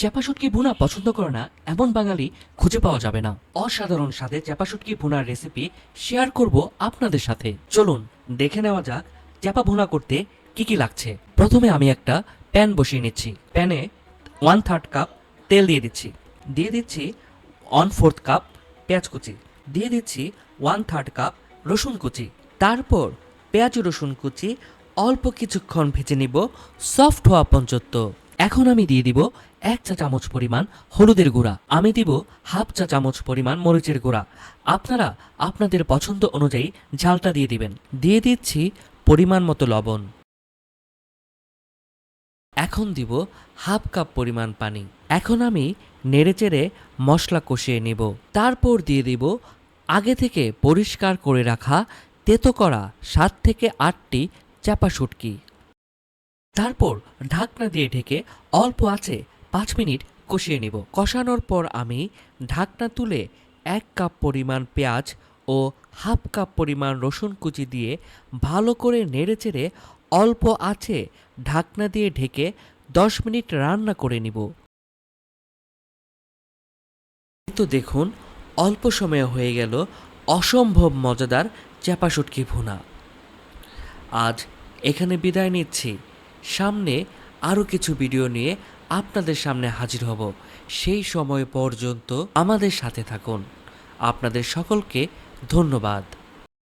চাপা শুটকি ভুনা পছন্দ করে না এমন বাঙালি খুঁজে পাওয়া যাবে না। অসাধারণ স্বাদে চাপা শুটকি ভুনার রেসিপি শেয়ার করব আপনাদের সাথে। চলুন দেখে নেওয়া যাক চাপা ভুনা করতে কি কি লাগছে। প্রথমে আমি একটা প্যান বসিয়ে নিচ্ছি। প্যানে 1/3 কাপ তেল দিয়ে দিচ্ছি। দিয়ে দিচ্ছি 1/4 কাপ পেঁয়াজ কুচি। দিয়ে দিচ্ছি 1/3 কাপ রসুন কুচি। তারপর পেঁয়াজ ও রসুন কুচি অল্প কিছুক্ষণ ভেজে নিব সফট হওয়া পর্যন্ত। এখন আমি দিয়ে দিব 1 চা চামচ পরিমাণ হলুদের গুঁড়া। আমি দিব হাফ চা চামচ পরিমাণ মরিচের গুঁড়া। আপনারা আপনাদের পছন্দ অনুযায়ী ঝালটা দিয়ে দিবেন। দিয়ে দিচ্ছি পরিমাণ মতো লবণ। এখন দিব হাফ কাপ পরিমাণ পানি। এখন আমি নেড়েচেড়ে মশলা কষিয়ে নিব। তারপর দিয়ে দিব আগে থেকে পরিষ্কার করে রাখা তেতো করা 7 থেকে 8টি চাপা শুটকি। তারপর ঢাকনা দিয়ে ঢেকে অল্প আঁচে 5 মিনিট কষিয়ে নিব। কষানোর পর আমি ঢাকনা তুলে 1 কাপ পরিমাণ পেঁয়াজ ও হাফ কাপ পরিমাণ রসুন কুচি দিয়ে ভালো করে নেড়েচেড়ে অল্প আঁচে ঢাকনা দিয়ে ঢেকে 10 মিনিট রান্না করে নিব। তো দেখুন অল্প সময়ে হয়ে গেল অসম্ভব মজাদার চাপা শুটকি ভুনা। আজ এখানে বিদায় নিচ্ছি। সামনে আরও কিছু ভিডিও নিয়ে আপনাদের সামনে হাজির হব। সেই সময় পর্যন্ত আমাদের সাথে থাকুন। আপনাদের সকলকে ধন্যবাদ।